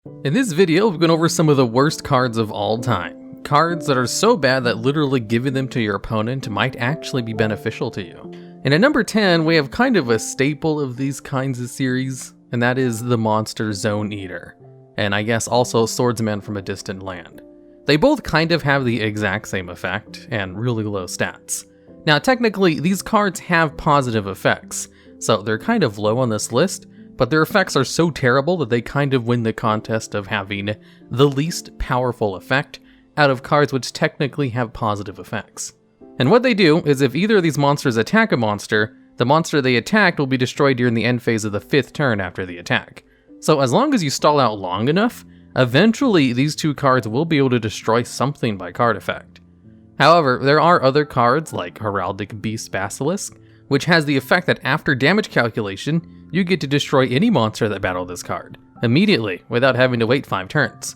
In this video, we've gone over some of the worst cards of all time. Cards that are so bad that literally giving them to your opponent might actually be beneficial to you. And at number 10, we have kind of a staple of these kinds of series, and that is the monster Zone Eater. And I guess also Swordsman from a Distant Land. They both kind of have the exact same effect, and really low stats. Now technically, these cards have positive effects, so they're kind of low on this list, but their effects are so terrible that they kind of win the contest of having the least powerful effect out of cards which technically have positive effects. And what they do is if either of these monsters attack a monster, the monster they attacked will be destroyed during the end phase of the 5th turn after the attack. So as long as you stall out long enough, eventually these two cards will be able to destroy something by card effect. However, there are other cards like Heraldic Beast Basilisk, which has the effect that after damage calculation, you get to destroy any monster that battled this card, immediately, without having to wait 5 turns.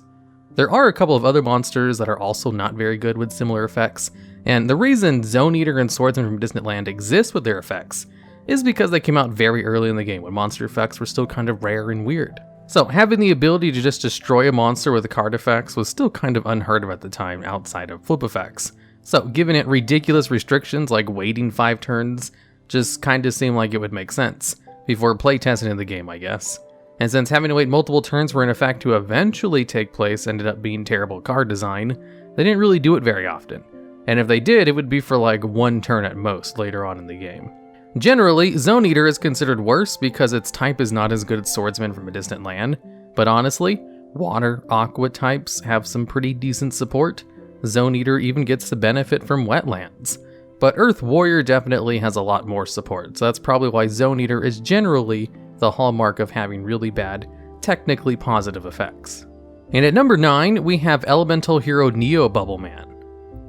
There are a couple of other monsters that are also not very good with similar effects, and the reason Zone Eater and Swordsman from Distant Land exist with their effects is because they came out very early in the game when monster effects were still kind of rare and weird. So having the ability to just destroy a monster with card effects was still kind of unheard of at the time outside of flip effects. So giving it ridiculous restrictions like waiting 5 turns just kind of seemed like it would make sense before playtesting in the game, I guess. And since having to wait multiple turns for an effect to eventually take place ended up being terrible card design, they didn't really do it very often. And if they did, it would be for like 1 turn at most later on in the game. Generally, Zone Eater is considered worse because its type is not as good as Swordsman from a Distant Land, but honestly, Water, Aqua types have some pretty decent support. Zone Eater even gets the benefit from Wetlands. But Earth Warrior definitely has a lot more support, so that's probably why Zone Eater is generally the hallmark of having really bad, technically positive effects. And at number 9, we have Elemental Hero Neo Bubbleman.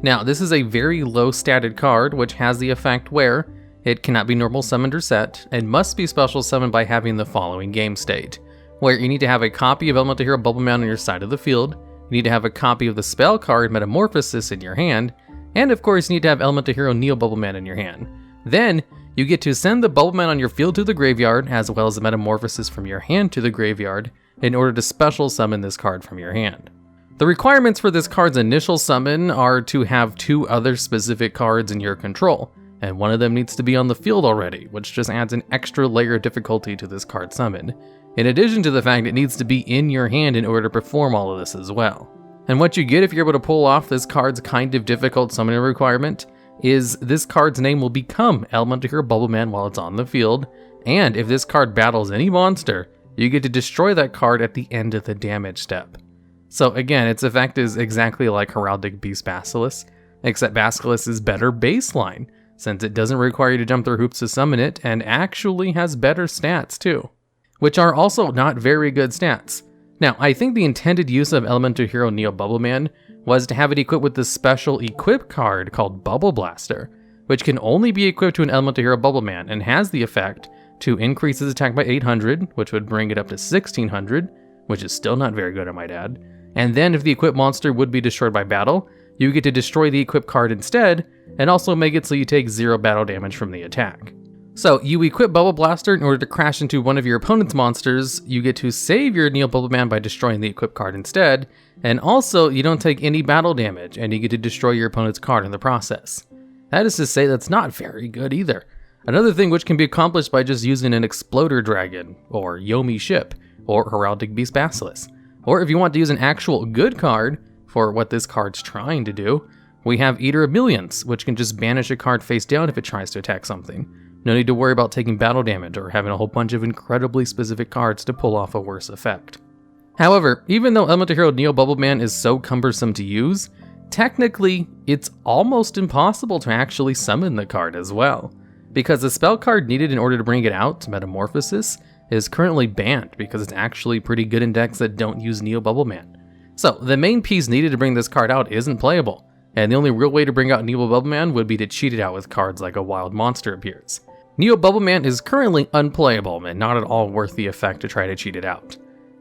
Now, this is a very low statted card, which has the effect where it cannot be normal summoned or set, and must be special summoned by having the following game state, where you need to have a copy of Elemental Hero Bubbleman on your side of the field, you need to have a copy of the spell card Metamorphosis in your hand, and of course you need to have Elemental Hero Neo Bubbleman in your hand. Then, you get to send the Bubbleman on your field to the graveyard, as well as the Metamorphosis from your hand to the graveyard, in order to special summon this card from your hand. The requirements for this card's initial summon are to have 2 other specific cards in your control, and one of them needs to be on the field already, which just adds an extra layer of difficulty to this card summon, in addition to the fact it needs to be in your hand in order to perform all of this as well. And what you get if you're able to pull off this card's kind of difficult summoning requirement is this card's name will become Elemental Hero Bubbleman while it's on the field, and if this card battles any monster, you get to destroy that card at the end of the damage step. So again, its effect is exactly like Heraldic Beast Basilisk, except Basilisk is better baseline, since it doesn't require you to jump through hoops to summon it, and actually has better stats too, which are also not very good stats. Now, I think the intended use of Elemental Hero Neo Bubbleman was to have it equipped with this special equip card called Bubble Blaster, which can only be equipped to an Elemental Hero Bubbleman and has the effect to increase its attack by 800, which would bring it up to 1600, which is still not very good, I might add. And then if the equipped monster would be destroyed by battle, you get to destroy the equipped card instead, and also make it so you take 0 battle damage from the attack. So you equip Bubble Blaster in order to crash into one of your opponent's monsters, you get to save your Neo Bubbleman by destroying the equipped card instead, and also you don't take any battle damage, and you get to destroy your opponent's card in the process. That is to say, that's not very good either. Another thing which can be accomplished by just using an Exploder Dragon, or Yomi Ship, or Heraldic Beast Basilisk. Or if you want to use an actual good card for what this card's trying to do, we have Eater of Millions, which can just banish a card face down if it tries to attack something. No need to worry about taking battle damage or having a whole bunch of incredibly specific cards to pull off a worse effect. However, even though Elemental Hero Neo Bubbleman is so cumbersome to use, technically it's almost impossible to actually summon the card as well, because the spell card needed in order to bring it out, Metamorphosis, is currently banned because it's actually pretty good in decks that don't use Neo Bubbleman. So the main piece needed to bring this card out isn't playable, and the only real way to bring out Neo Bubbleman would be to cheat it out with cards like a wild monster appears. Neo Bubbleman is currently unplayable and not at all worth the effect to try to cheat it out.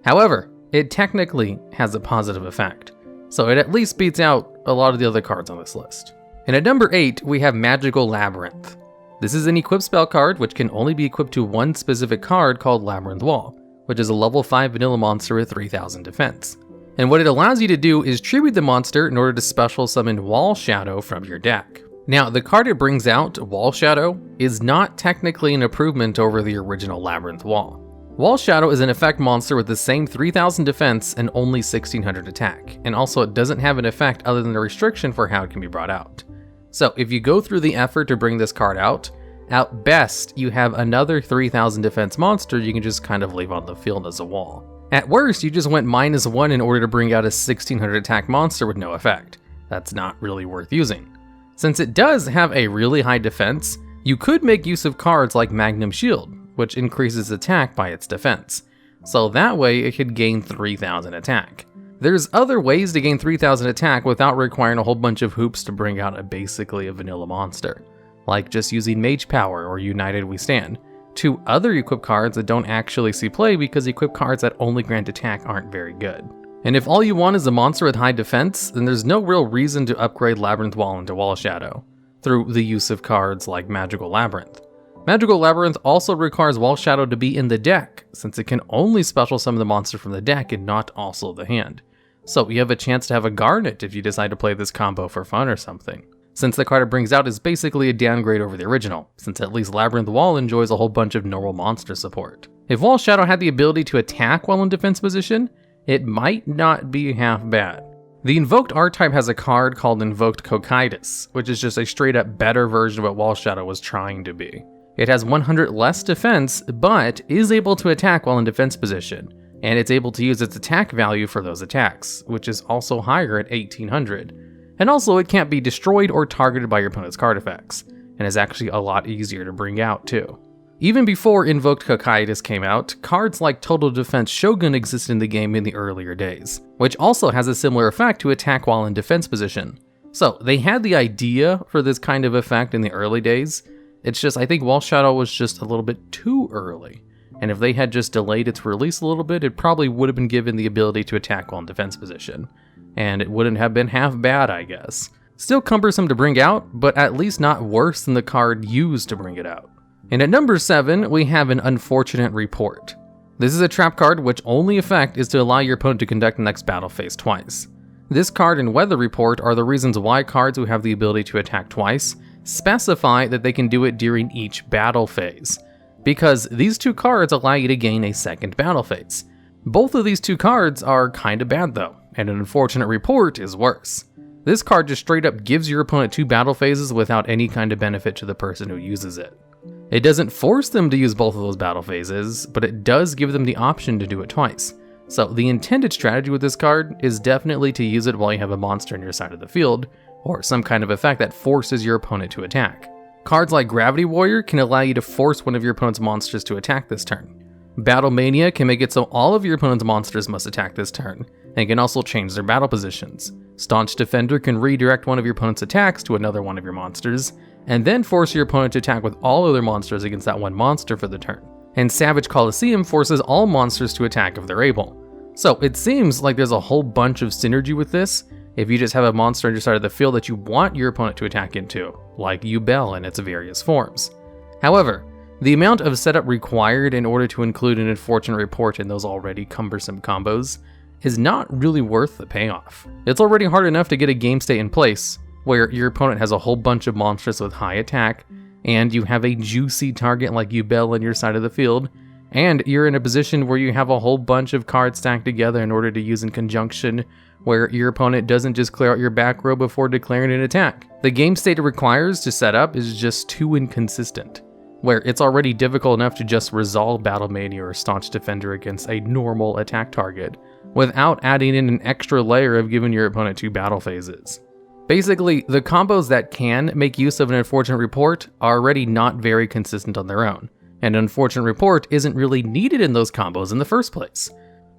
However, it technically has a positive effect, so it at least beats out a lot of the other cards on this list. And at number 8, we have Magical Labyrinth. This is an equipped spell card which can only be equipped to one specific card called Labyrinth Wall, which is a level 5 vanilla monster with 3000 defense. And what it allows you to do is tribute the monster in order to special summon Wall Shadow from your deck. Now, the card it brings out, Wall Shadow, is not technically an improvement over the original Labyrinth Wall. Wall Shadow is an effect monster with the same 3000 defense and only 1600 attack, and also it doesn't have an effect other than a restriction for how it can be brought out. So if you go through the effort to bring this card out, at best you have another 3000 defense monster you can just kind of leave on the field as a wall. At worst, you just went -1 in order to bring out a 1600 attack monster with no effect. That's not really worth using. Since it does have a really high defense, you could make use of cards like Magnum Shield, which increases attack by its defense. So that way it could gain 3000 attack. There's other ways to gain 3000 attack without requiring a whole bunch of hoops to bring out basically a vanilla monster, like just using Mage Power or United We Stand, two other equip cards that don't actually see play because equip cards that only grant attack aren't very good. And if all you want is a monster with high defense, then there's no real reason to upgrade Labyrinth Wall into Wall Shadow, through the use of cards like Magical Labyrinth. Magical Labyrinth also requires Wall Shadow to be in the deck, since it can only special summon the monster from the deck and not also the hand. So you have a chance to have a Garnet if you decide to play this combo for fun or something. Since the card it brings out is basically a downgrade over the original, since at least Labyrinth Wall enjoys a whole bunch of normal monster support. If Wall Shadow had the ability to attack while in defense position, it might not be half bad. The Invoked R-Type has a card called Invoked Cocytus, which is just a straight up better version of what Wall Shadow was trying to be. It has 100 less defense, but is able to attack while in defense position, and it's able to use its attack value for those attacks, which is also higher at 1800. And also it can't be destroyed or targeted by your opponent's card effects, and is actually a lot easier to bring out too. Even before Invoked Cocytus came out, cards like Total Defense Shogun existed in the game in the earlier days, which also has a similar effect to attack while in defense position. So they had the idea for this kind of effect in the early days. It's just I think Wall Shadow was just a little bit too early, and if they had just delayed its release a little bit, it probably would have been given the ability to attack while in defense position, and it wouldn't have been half bad, I guess. Still cumbersome to bring out, but at least not worse than the card used to bring it out. And at number 7, we have an Unfortunate Report. This is a trap card which only effect is to allow your opponent to conduct the next battle phase twice. This card and Weather Report are the reasons why cards who have the ability to attack twice specify that they can do it during each battle phase, because these two cards allow you to gain a second battle phase. Both of these two cards are kinda bad though, and an Unfortunate Report is worse. This card just straight up gives your opponent 2 battle phases without any kind of benefit to the person who uses it. It doesn't force them to use both of those battle phases, but it does give them the option to do it twice. So the intended strategy with this card is definitely to use it while you have a monster on your side of the field, or some kind of effect that forces your opponent to attack. Cards like Gravity Warrior can allow you to force one of your opponent's monsters to attack this turn. Battle Mania can make it so all of your opponent's monsters must attack this turn, and can also change their battle positions. Staunch Defender can redirect one of your opponent's attacks to another one of your monsters, and then force your opponent to attack with all other monsters against that one monster for the turn. And Savage Coliseum forces all monsters to attack if they're able. So it seems like there's a whole bunch of synergy with this, if you just have a monster on your side of the field that you want your opponent to attack into, like YuGiOh in its various forms. However, the amount of setup required in order to include an Unfortunate Report in those already cumbersome combos is not really worth the payoff. It's already hard enough to get a game state in place, where your opponent has a whole bunch of monsters with high attack, and you have a juicy target like YuGiOh on your side of the field, and you're in a position where you have a whole bunch of cards stacked together in order to use in conjunction, where your opponent doesn't just clear out your back row before declaring an attack. The game state it requires to set up is just too inconsistent, where it's already difficult enough to just resolve Battle Mania or Staunch Defender against a normal attack target, without adding in an extra layer of giving your opponent 2 battle phases. Basically, the combos that can make use of an Unfortunate Report are already not very consistent on their own, and an Unfortunate Report isn't really needed in those combos in the first place.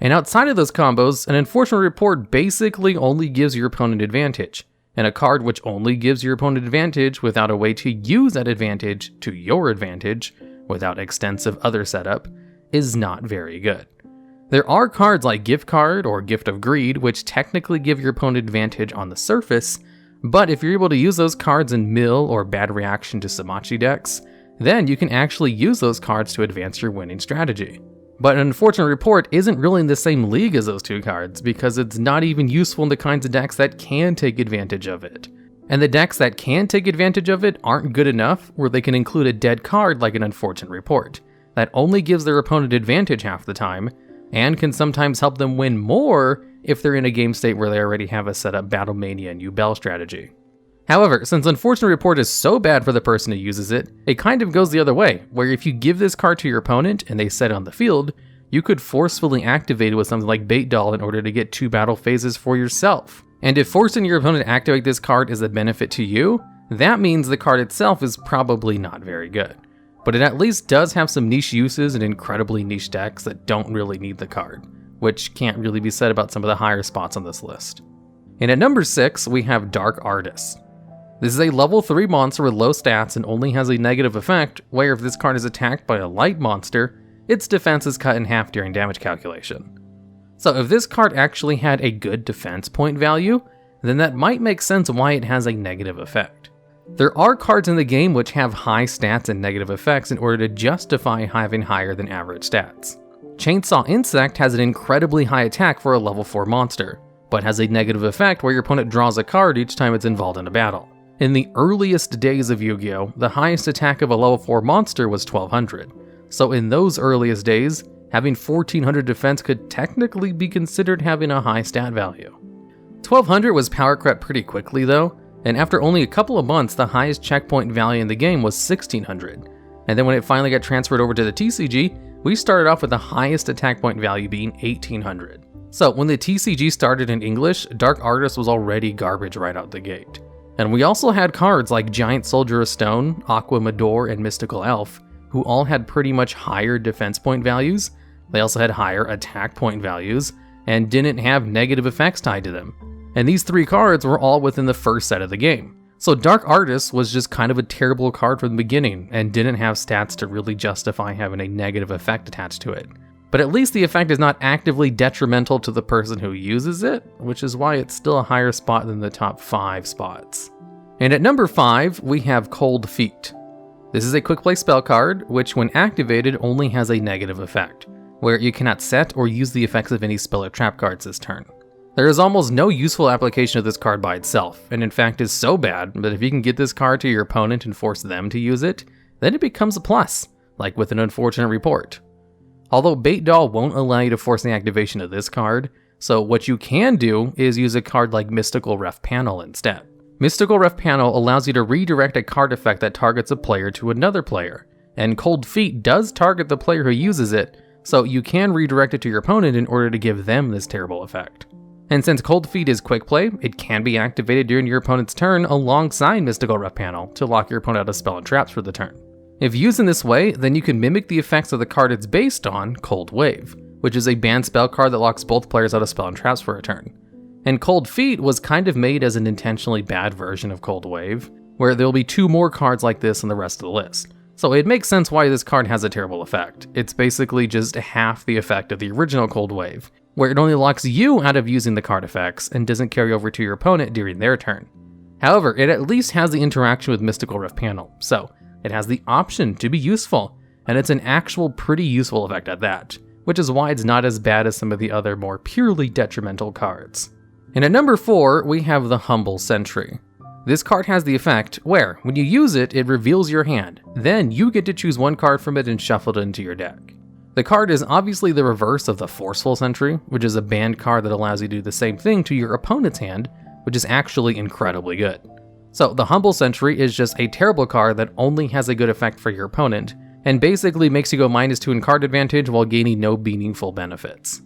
And outside of those combos, an Unfortunate Report basically only gives your opponent advantage, and a card which only gives your opponent advantage without a way to use that advantage to your advantage, without extensive other setup, is not very good. There are cards like Gift Card or Gift of Greed which technically give your opponent advantage on the surface, but if you're able to use those cards in Mill or Bad Reaction to Samachi decks, then you can actually use those cards to advance your winning strategy. But an unfortunate report isn't really in the same league as those two cards because it's not even useful in the kinds of decks that can take advantage of it. And the decks that can take advantage of it aren't good enough where they can include a dead card like an unfortunate report. That only gives their opponent advantage half the time, and can sometimes help them win more if they're in a game state where they already have a set up Battle Mania and Yubel strategy. However, since Unfortunate Report is so bad for the person who uses it, it kind of goes the other way, where if you give this card to your opponent and they set it on the field, you could forcefully activate it with something like Bait Doll in order to get 2 battle phases for yourself. And if forcing your opponent to activate this card is a benefit to you, that means the card itself is probably not very good. But it at least does have some niche uses in incredibly niche decks that don't really need the card, which can't really be said about some of the higher spots on this list. And at number 6, we have Dark Artist. This is a level 3 monster with low stats and only has a negative effect, where if this card is attacked by a light monster, its defense is cut in half during damage calculation. So if this card actually had a good defense point value, then that might make sense why it has a negative effect. There are cards in the game which have high stats and negative effects in order to justify having higher than average stats. Chainsaw Insect has an incredibly high attack for a level 4 monster, but has a negative effect where your opponent draws a card each time it's involved in a battle. In the earliest days of Yu-Gi-Oh, the highest attack of a level 4 monster was 1200. So in those earliest days, having 1400 defense could technically be considered having a high stat value. 1200 was power crept pretty quickly though, and after only a couple of months the highest checkpoint value in the game was 1600. And then when it finally got transferred over to the TCG, we started off with the highest attack point value being 1800. So when the TCG started in English, Dark Artist was already garbage right out the gate. And we also had cards like Giant Soldier of Stone, Aqua Mador, and Mystical Elf, who all had pretty much higher defense point values. They also had higher attack point values, and didn't have negative effects tied to them. And these 3 cards were all within the first set of the game. So Dark Artist was just kind of a terrible card from the beginning, and didn't have stats to really justify having a negative effect attached to it. But at least the effect is not actively detrimental to the person who uses it, which is why it's still a higher spot than the top 5 spots. And at number 5, we have Cold Feet. This is a quick play spell card, which when activated only has a negative effect, where you cannot set or use the effects of any spell or trap cards this turn. There is almost no useful application of this card by itself, and in fact is so bad that if you can get this card to your opponent and force them to use it, then it becomes a plus, like with an Unfortunate Report. Although Bait Doll won't allow you to force the activation of this card, so what you can do is use a card like Mystical Ref Panel instead. Mystical Ref Panel allows you to redirect a card effect that targets a player to another player, and Cold Feet does target the player who uses it, so you can redirect it to your opponent in order to give them this terrible effect. And since Cold Feet is quick play, it can be activated during your opponent's turn alongside Mystical Ref Panel to lock your opponent out of spell and traps for the turn. If used in this way, then you can mimic the effects of the card it's based on, Cold Wave, which is a banned spell card that locks both players out of spell and traps for a turn. And Cold Feet was kind of made as an intentionally bad version of Cold Wave, where there'll be 2 more cards like this on the rest of the list. So it makes sense why this card has a terrible effect. It's basically just half the effect of the original Cold Wave, where it only locks you out of using the card effects and doesn't carry over to your opponent during their turn. However, it at least has the interaction with Mystical Ref Panel, so it has the option to be useful, and it's an actual pretty useful effect at that, which is why it's not as bad as some of the other more purely detrimental cards. And at number 4, we have the Humble Sentry. This card has the effect where, when you use it, it reveals your hand. Then you get to choose 1 card from it and shuffle it into your deck. The card is obviously the reverse of the Forceful Sentry, which is a banned card that allows you to do the same thing to your opponent's hand, which is actually incredibly good. So the Humble Sentry is just a terrible card that only has a good effect for your opponent, and basically makes you go -2 in card advantage while gaining no meaningful benefits.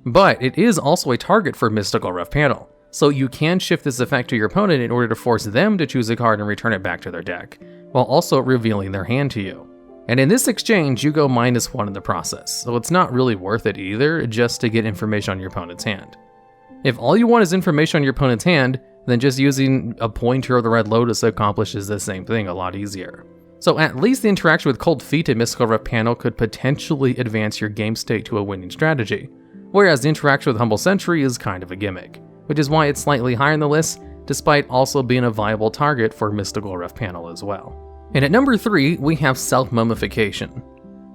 But it is also a target for Mystical Ref Panel, so you can shift this effect to your opponent in order to force them to choose a card and return it back to their deck, while also revealing their hand to you. And in this exchange, you go -1 in the process, so it's not really worth it either, just to get information on your opponent's hand. If all you want is information on your opponent's hand, then just using a pointer or the Red Lotus accomplishes the same thing a lot easier. So at least the interaction with Cold Feet and Mystical Ref Panel could potentially advance your game state to a winning strategy, whereas the interaction with Humble Sentry is kind of a gimmick, which is why it's slightly higher in the list, despite also being a viable target for Mystical Ref Panel as well. And at number 3, we have Self-Mummification.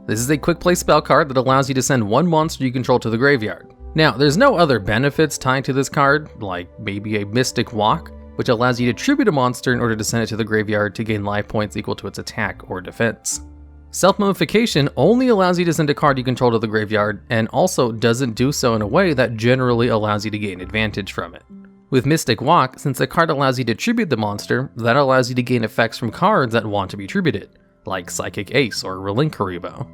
This is a quick play spell card that allows you to send one monster you control to the graveyard. Now, there's no other benefits tied to this card, like maybe a Mystic Walk, which allows you to tribute a monster in order to send it to the graveyard to gain life points equal to its attack or defense. Self-mummification only allows you to send a card you control to the graveyard, and also doesn't do so in a way that generally allows you to gain advantage from it. With Mystic Walk, since a card allows you to tribute the monster, that allows you to gain effects from cards that want to be tributed, like Psychic Ace or Relinkaribo.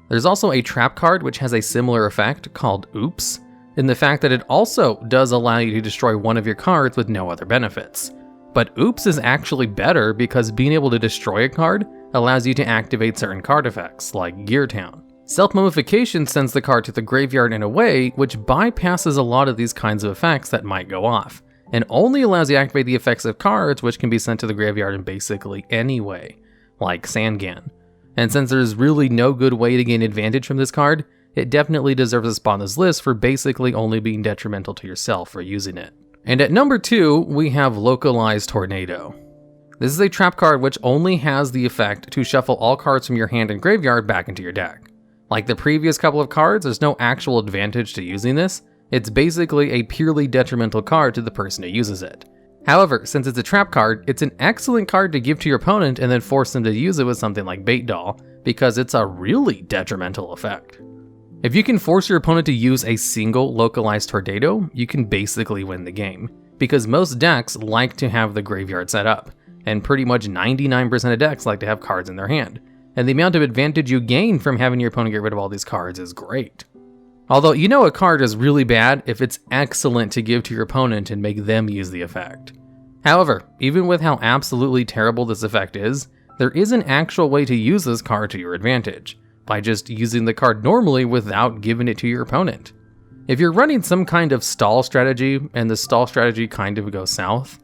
There's also a trap card which has a similar effect called Oops, in the fact that it also does allow you to destroy one of your cards with no other benefits. But Oops is actually better because being able to destroy a card allows you to activate certain card effects, like Gear Town. Self-mummification sends the card to the graveyard in a way which bypasses a lot of these kinds of effects that might go off, and only allows you to activate the effects of cards which can be sent to the graveyard in basically any way, like Sangan. And since there's really no good way to gain advantage from this card, it definitely deserves a spot on this list for basically only being detrimental to yourself for using it. And at number 2, we have Localized Tornado. This is a trap card which only has the effect to shuffle all cards from your hand and graveyard back into your deck. Like the previous couple of cards, there's no actual advantage to using this. It's basically a purely detrimental card to the person who uses it. However, since it's a trap card, it's an excellent card to give to your opponent and then force them to use it with something like Bait Doll, because it's a really detrimental effect. If you can force your opponent to use a single Localized Tornado, you can basically win the game, because most decks like to have the graveyard set up, and pretty much 99% of decks like to have cards in their hand, and the amount of advantage you gain from having your opponent get rid of all these cards is great. Although you know a card is really bad if it's excellent to give to your opponent and make them use the effect. However, even with how absolutely terrible this effect is, there is an actual way to use this card to your advantage, by just using the card normally without giving it to your opponent. If you're running some kind of stall strategy, and the stall strategy kind of goes south,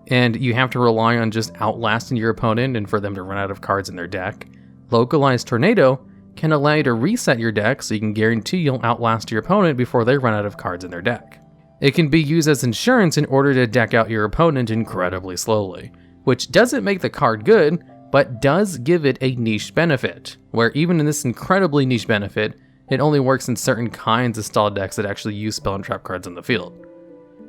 and you have to rely on just outlasting your opponent and for them to run out of cards in their deck, Localized Tornado can allow you to reset your deck so you can guarantee you'll outlast your opponent before they run out of cards in their deck. It can be used as insurance in order to deck out your opponent incredibly slowly, which doesn't make the card good, but does give it a niche benefit, where even in this incredibly niche benefit, it only works in certain kinds of stall decks that actually use spell and trap cards in the field.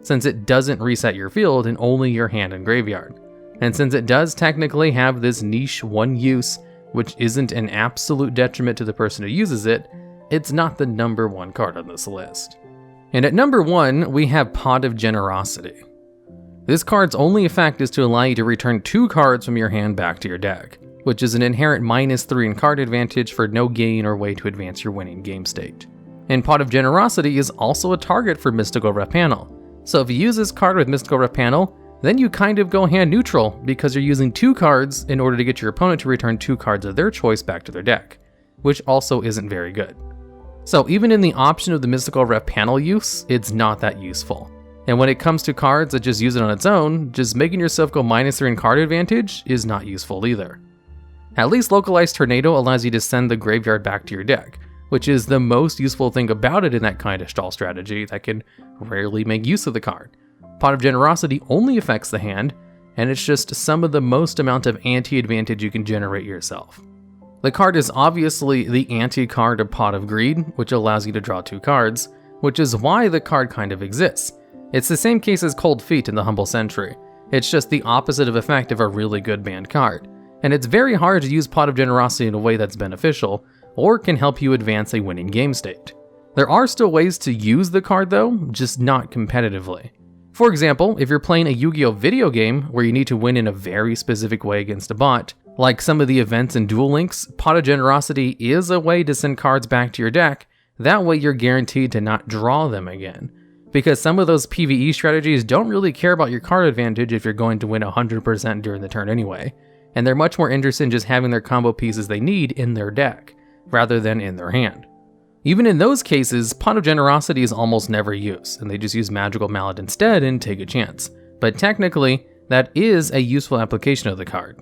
Since it doesn't reset your field and only your hand and graveyard. And since it does technically have this niche one use, which isn't an absolute detriment to the person who uses it, it's not the number 1 card on this list. And at number 1, we have Pot of Generosity. This card's only effect is to allow you to return 2 cards from your hand back to your deck, which is an inherent -3 in card advantage for no gain or way to advance your winning game state. And Pot of Generosity is also a target for Mystical Ref Panel, so if you use this card with Mystical Ref Panel, then you kind of go hand neutral because you're using 2 cards in order to get your opponent to return 2 cards of their choice back to their deck, which also isn't very good. So even in the option of the Mystical Ref Panel use, it's not that useful. And when it comes to cards that just use it on its own, just making yourself go -3 in card advantage is not useful either. At least Localized Tornado allows you to send the graveyard back to your deck, which is the most useful thing about it in that kind of stall strategy that can rarely make use of the card. Pot of Generosity only affects the hand, and it's just some of the most amount of anti-advantage you can generate yourself. The card is obviously the anti-card of Pot of Greed, which allows you to draw 2 cards, which is why the card kind of exists. It's the same case as Cold Feet in the Humble Sentry. It's just the opposite of effect of a really good banned card, and it's very hard to use Pot of Generosity in a way that's beneficial, or can help you advance a winning game state. There are still ways to use the card though, just not competitively. For example, if you're playing a Yu-Gi-Oh video game where you need to win in a very specific way against a bot, like some of the events in Duel Links, Pot of Generosity is a way to send cards back to your deck, that way you're guaranteed to not draw them again. Because some of those PvE strategies don't really care about your card advantage if you're going to win 100% during the turn anyway, and they're much more interested in just having their combo pieces they need in their deck, rather than in their hand. Even in those cases, Pot of Generosity is almost never used, and they just use Magical Mallet instead and take a chance. But technically, that is a useful application of the card.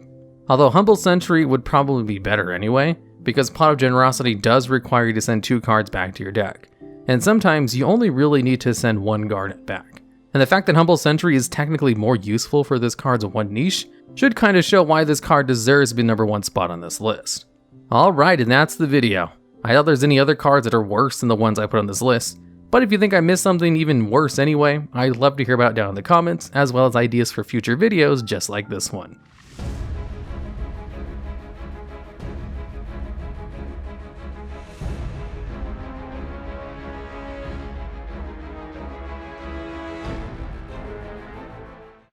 Although Humble Sentry would probably be better anyway, because Pot of Generosity does require you to send 2 cards back to your deck, and sometimes you only really need to send 1 Garnet back. And the fact that Humble Sentry is technically more useful for this card's one niche should kind of show why this card deserves to be number 1 spot on this list. Alright, and that's the video. I doubt there's any other cards that are worse than the ones I put on this list, but if you think I missed something even worse anyway, I'd love to hear about it down in the comments, as well as ideas for future videos just like this one.